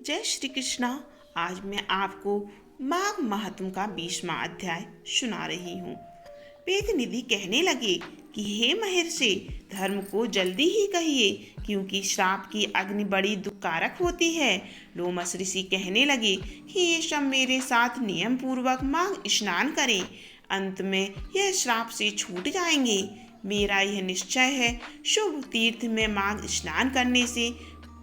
जय श्री कृष्णा। आज मैं आपको माघ महात्म का 20वां अध्याय सुना रही हूँ। वेदनिधि कहने लगे कि हे महर्षि, धर्म को जल्दी ही कहिए, क्योंकि श्राप की अग्नि बड़ी दुखकारक होती है। लोमस ऋषि कहने लगे कि ये सब मेरे साथ नियम पूर्वक माघ स्नान करें, अंत में यह श्राप से छूट जाएंगे। मेरा यह निश्चय है, शुभ तीर्थ में माघ स्नान करने से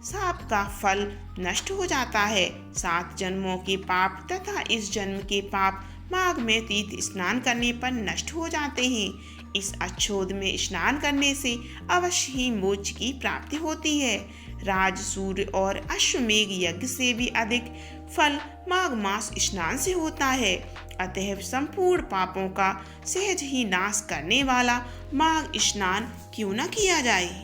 साप का फल नष्ट हो जाता है। 7 जन्मों के पाप तथा इस जन्म के पाप माघ में तीर्थ स्नान करने पर नष्ट हो जाते हैं। इस अच्छोद में स्नान करने से अवश्य ही मोक्ष की प्राप्ति होती है। राज, सूर्य और अश्वमेघ यज्ञ से भी अधिक फल माघ मास स्नान से होता है। अतः संपूर्ण पापों का सहज ही नाश करने वाला माघ स्नान क्यों न किया जाए।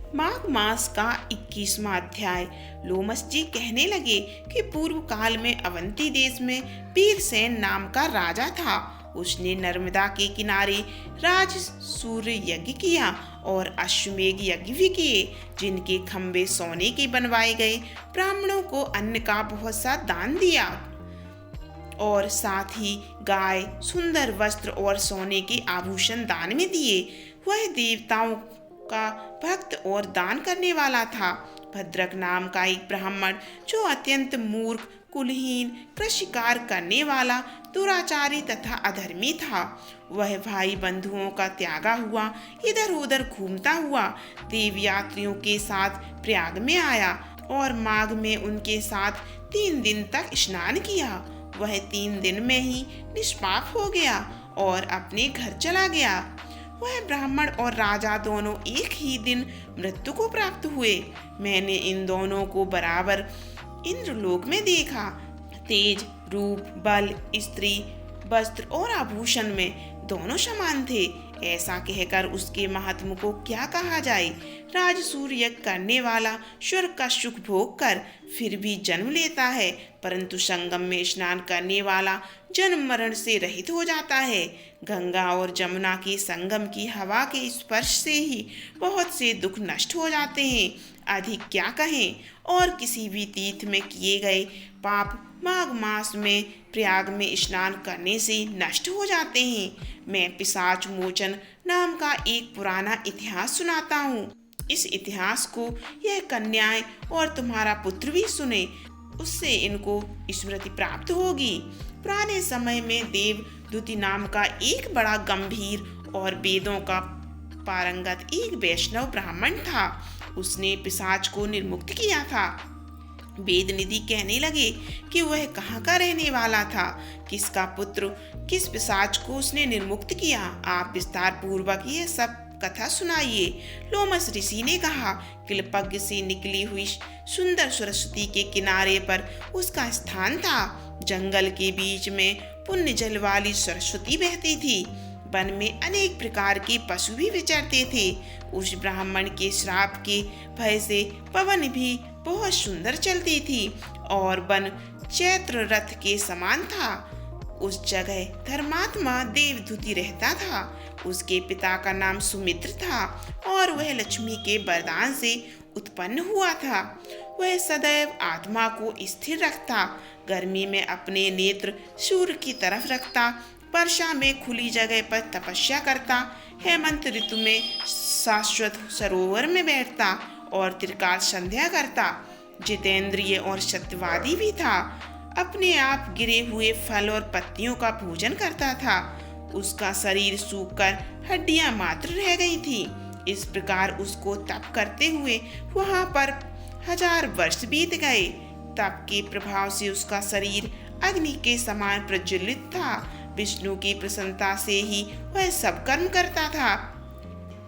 माघ मास का 21वां अध्याय। लोमस जी कहने लगे कि पूर्व काल में अवंती देश में वीरसेन नाम का राजा था। उसने नर्मदा के किनारे राज सूर्य यज्ञ किया और अश्वमेघ यज्ञ भी किए, जिनके खंबे सोने के बनवाए गए। ब्राह्मणों को अन्न का बहुत सा दान दिया और साथ ही गाय, सुंदर वस्त्र और सोने के आभूषण दान में दिए। वह देवताओं का भक्त और दान करने वाला था। भद्रक नाम का एक ब्राह्मण, जो अत्यंत मूर्ख, कुलहीन, कृषिकार करने वाला, दुराचारी तथा अधर्मी था, वह भाई बंधुओं का त्यागा हुआ इधर उधर घूमता हुआ देव यात्रियों के साथ प्रयाग में आया और माघ में उनके साथ 3 दिन तक स्नान किया। वह 3 दिन में ही निष्पाप हो गया और अपने घर चला गया। वह ब्राह्मण और राजा दोनों एक ही दिन मृत्यु को प्राप्त हुए। मैंने इन दोनों को बराबर इंद्रलोक में देखा। तेज, रूप, बल, स्त्री, वस्त्र और आभूषण में दोनों समान थे। ऐसा कहकर उसके महात्म को क्या कहा जाए। राजसूय यज्ञ करने वाला स्वर्ग का सुख भोग कर फिर भी जन्म लेता है, परंतु संगम में स्नान करने वाला जन्म मरण से रहित हो जाता है। गंगा और जमुना के संगम की हवा के स्पर्श से ही बहुत से दुख नष्ट हो जाते हैं। अधिक क्या कहें। और किसी भी तीर्थ में किए गए पाप माघ मास में प्रयाग में स्नान करने से नष्ट हो जाते हैं। मैं पिशाच मोचन नाम का एक पुराना इतिहास सुनाता हूँ। इस इतिहास को यह कन्याएं और तुम्हारा पुत्र भी सुने, उससे इनको स्मृति प्राप्त होगी। पुराने समय में देवदूति नाम का एक बड़ा गंभीर और वेदों का पारंगत एक वैष्णव ब्राह्मण था। उसने पिशाच को निर्मुक्त किया था। वेदनिधि कहने लगे कि वह कहाँ का रहने वाला था, किसका पुत्र, किस पिशाच को उसने निर्मुक्त किया। आप विस्तार पूर्वक यह सब कथा सुनाइए। लोमस ऋषि ने कहा, किलपज्ञ से निकली हुई सुंदर सरस्वती के किनारे पर उसका स्थान था। जंगल के बीच में पुण्य जल वाली सरस्वती बहती थी। वन में अनेक प्रकार के पशु भी विचरते थे। उस ब्राह्मण के श्राप के भय से पवन भी बहुत सुंदर चलती थी और वन चैत्र रथ के समान था। उस जगह धर्मात्मा देवदूति रहता था। उसके पिता का नाम सुमित्र था और वह लक्ष्मी के वरदान से उत्पन्न हुआ था। वह सदैव आत्मा को स्थिर रखता, गर्मी में अपने नेत्र सूर्य की तरफ रखता, वर्षा में खुली जगह पर तपस्या करता, हेमंत ऋतु में शाश्वत सरोवर में बैठता और त्रिकाल संध्या करता। जितेंद्रिय और सत्यवादी भी था। अपने आप गिरे हुए फल और पत्तियों का भोजन करता था। उसका शरीर सूखकर हड्डियां मात्र रह गई थी। इस प्रकार उसको तप करते हुए वहां पर 1000 वर्ष बीत गए। तप के प्रभाव से उसका शरीर अग्नि के समान प्रज्वलित था। विष्णु की प्रसन्नता से ही वह सब कर्म करता था।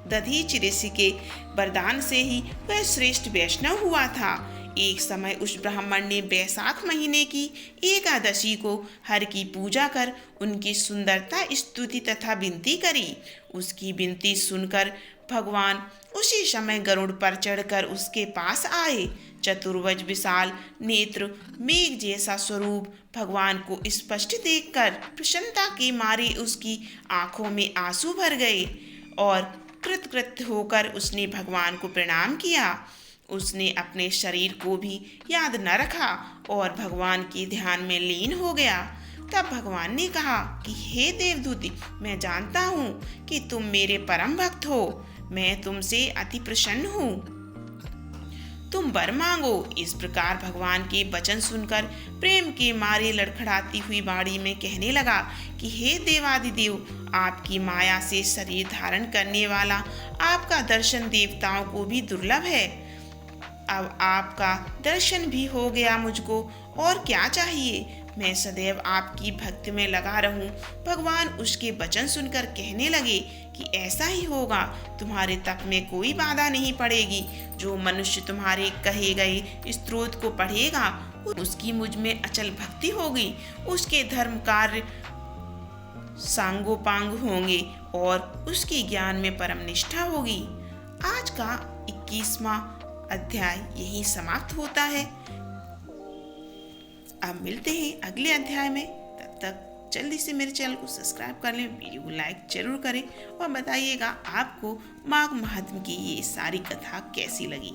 दधीच ऋषि के वरदान से ही वह श्रेष्ठ वैष्णव हुआ था। एक समय उस ब्राह्मण ने बैसाख महीने की एकादशी को हर की पूजा कर उनकी सुंदरता स्तुति तथा विनती करी। उसकी विनती सुनकर भगवान उसी समय गरुड़ पर चढ़कर उसके पास आए। चतुर्भुज विशाल नेत्र, मेघ जैसा स्वरूप भगवान को स्पष्ट देखकर प्रसन्नता के मारे उसकी आंखों में आंसू भर गए और कृतकृत्य होकर उसने भगवान को प्रणाम किया। उसने अपने शरीर को भी याद न रखा और भगवान के ध्यान में लीन हो गया। तब भगवान ने कहा कि हे देवदूत, मैं जानता हूँ कि तुम मेरे परम भक्त हो। मैं तुमसे अति प्रसन्न हूँ। तुम वर मांगो। इस प्रकार भगवान के वचन सुनकर प्रेम के मारे लड़खड़ाती हुई वाणी में कहने लगा कि हे देवादिदेव, आपकी माया से शरीर धारण करने वाला आपका दर्शन देवताओं को भी दुर्लभ है। अब आपका दर्शन भी हो गया मुझको, और क्या चाहिए। मैं सदैव आपकी भक्ति में लगा रहूं। भगवान उसके वचन सुनकर कहने लगे कि ऐसा ही होगा। तुम्हारे तप में कोई बाधा नहीं पड़ेगी। जो मनुष्य तुम्हारे कहे गए स्तोत्र को पढ़ेगा, उसकी मुझ में अचल भक्ति होगी। उसके धर्म कार्य सांगोपांग होंगे और उसके ज्ञान में परम निष्ठा होगी। आज का 21वां अध्याय यही समाप्त होता है। अब मिलते हैं अगले अध्याय में। तब तक जल्दी से मेरे चैनल को सब्सक्राइब कर लें, वीडियो को लाइक जरूर करें और बताइएगा आपको माघ महात्म्य की ये सारी कथा कैसी लगी।